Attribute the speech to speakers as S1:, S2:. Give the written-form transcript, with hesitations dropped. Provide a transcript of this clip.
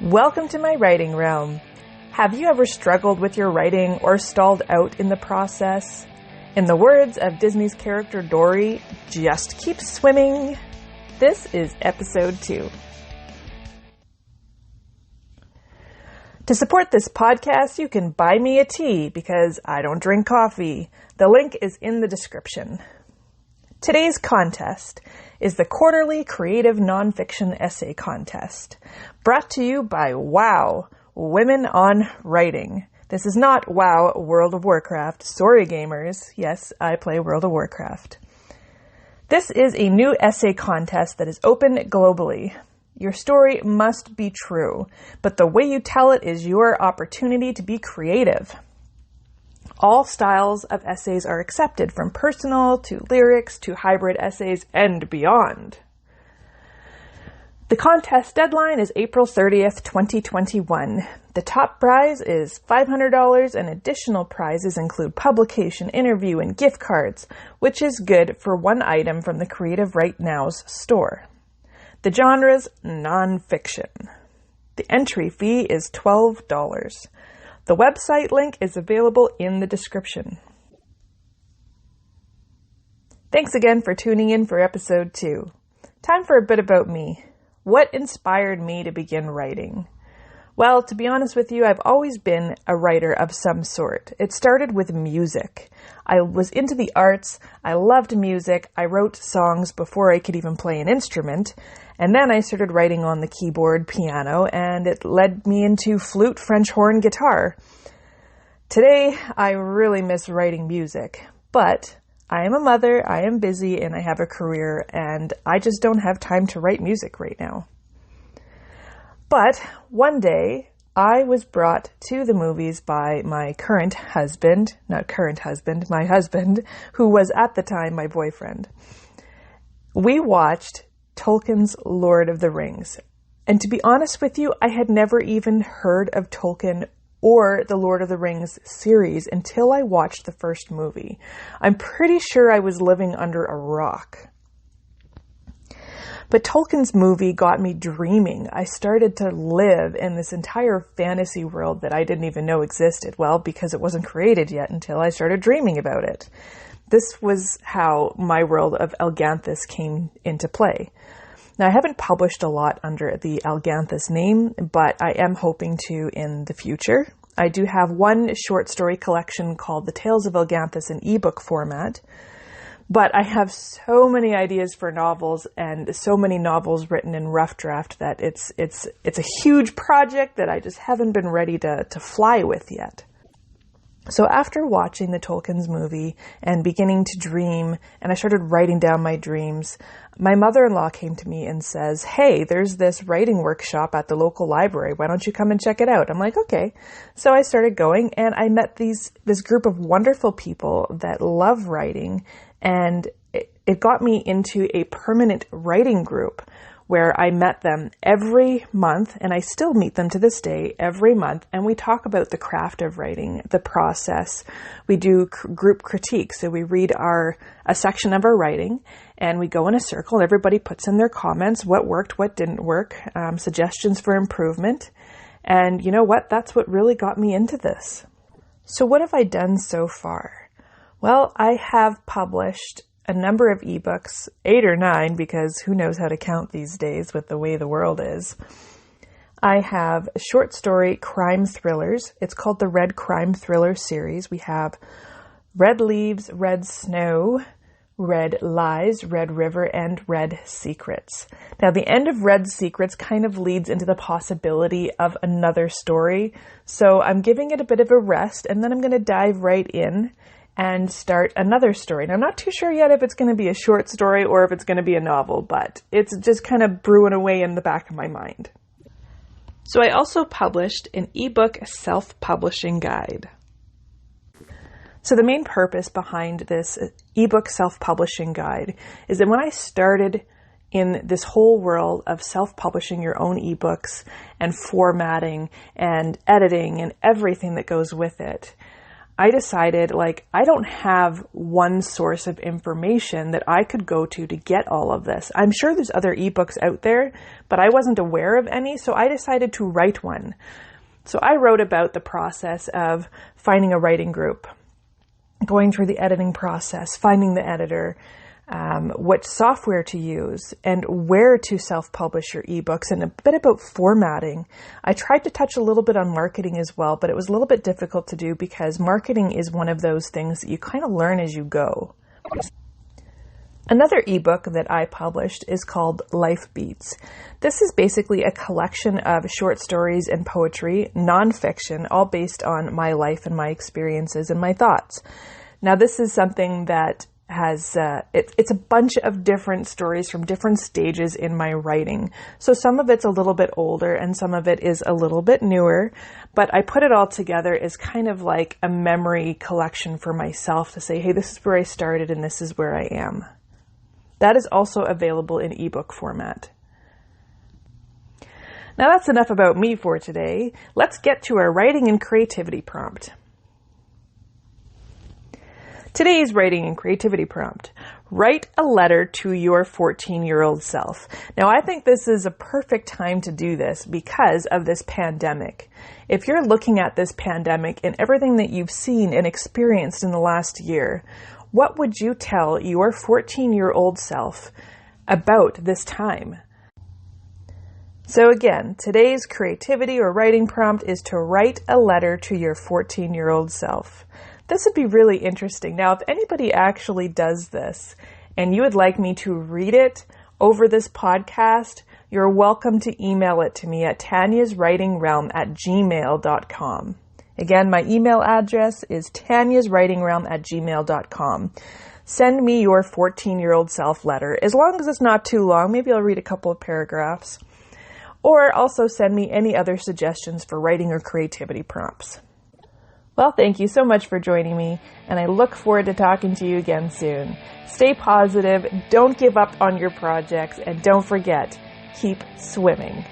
S1: Welcome to my writing realm. Have you ever struggled with your writing or stalled out in the process? In the words of Disney's character Dory, just keep swimming. This is episode 2. To support this podcast, you can buy me a tea because I don't drink coffee. The link is in the description. Today's contest is the quarterly creative nonfiction essay contest, brought to you by WoW, Women on Writing. This is not WoW, World of Warcraft. Sorry, gamers. Yes, I play World of Warcraft. This is a new essay contest that is open globally. Your story must be true, but the way you tell it is your opportunity to be creative. All styles of essays are accepted, from personal to lyrics to hybrid essays and beyond. The contest deadline is April 30th, 2021. The top prize is $500 and additional prizes include publication, interview, and gift cards, which is good for one item from the Creative Right Now's store. The genre's nonfiction. The entry fee is $12. The website link is available in the description. Thanks again for tuning in for episode 2. Time for a bit about me. What inspired me to begin writing? Well, to be honest with you, I've always been a writer of some sort. It started with music. I was into the arts. I loved music. I wrote songs before I could even play an instrument. And then I started writing on the keyboard, piano, and it led me into flute, French horn, guitar. Today, I really miss writing music, but I am a mother, I am busy, and I have a career, and I just don't have time to write music right now. But one day, I was brought to the movies by my husband, who was at the time my boyfriend. We watched Tolkien's Lord of the Rings. And to be honest with you, I had never even heard of Tolkien or the Lord of the Rings series until I watched the first movie. I'm pretty sure I was living under a rock. But Tolkien's movie got me dreaming. I started to live in this entire fantasy world that I didn't even know existed. Well, because it wasn't created yet until I started dreaming about it. This was how my world of Alganthis came into play. Now, I haven't published a lot under the Alganthis name, but I am hoping to in the future. I do have one short story collection called The Tales of Alganthis in ebook format, but I have so many ideas for novels and so many novels written in rough draft that it's a huge project that I just haven't been ready to fly with yet. So after watching the Tolkien's movie and beginning to dream, and I started writing down my dreams, my mother-in-law came to me and says, "Hey, there's this writing workshop at the local library. Why don't you come and check it out?" I'm like, okay. So I started going, and I met this group of wonderful people that love writing, and it got me into a permanent writing group where I met them every month, and I still meet them to this day every month, and we talk about the craft of writing, the process. We do group critique, so we read a section of our writing, and we go in a circle, and everybody puts in their comments, what worked, what didn't work, suggestions for improvement, and you know what? That's what really got me into this. So what have I done so far? Well, I have published a number of ebooks, 8 or 9, because who knows how to count these days with the way the world is. I have short story crime thrillers. It's called the Red Crime Thriller series. We have Red Leaves, Red Snow, Red Lies, Red River, and Red Secrets. Now, the end of Red Secrets kind of leads into the possibility of another story, so I'm giving it a bit of a rest, and then I'm going to dive right in and start another story. And I'm not too sure yet if it's going to be a short story or if it's going to be a novel, but it's just kind of brewing away in the back of my mind. So I also published an ebook self-publishing guide. So the main purpose behind this ebook self-publishing guide is that when I started in this whole world of self-publishing your own ebooks and formatting and editing and everything that goes with it, I decided, like, I don't have one source of information that I could go to get all of this. I'm sure there's other ebooks out there, but I wasn't aware of any, so I decided to write one. So I wrote about the process of finding a writing group, going through the editing process, finding the editor, what software to use, and where to self-publish your ebooks, and a bit about formatting. I tried to touch a little bit on marketing as well, but it was a little bit difficult to do because marketing is one of those things that you kind of learn as you go. Another ebook that I published is called Life Beats. This is basically a collection of short stories and poetry, nonfiction, all based on my life and my experiences and my thoughts. Now, this is something that has, it's a bunch of different stories from different stages in my writing. So some of it's a little bit older and some of it is a little bit newer, but I put it all together as kind of like a memory collection for myself to say, hey, this is where I started and this is where I am. That is also available in ebook format. Now that's enough about me for today. Let's get to our writing and creativity prompt. Today's writing and creativity prompt: write a letter to your 14-year-old self. Now, I think this is a perfect time to do this because of this pandemic. If you're looking at this pandemic and everything that you've seen and experienced in the last year, what would you tell your 14-year-old self about this time? So again, today's creativity or writing prompt is to write a letter to your 14-year-old self. This would be really interesting. Now, if anybody actually does this and you would like me to read it over this podcast, you're welcome to email it to me at taniaswritingrealm@gmail.com. Again, my email address is taniaswritingrealm@gmail.com. Send me your 14-year-old self letter, as long as it's not too long. Maybe I'll read a couple of paragraphs. Or also send me any other suggestions for writing or creativity prompts. Well, thank you so much for joining me, and I look forward to talking to you again soon. Stay positive, don't give up on your projects, and don't forget, keep swimming.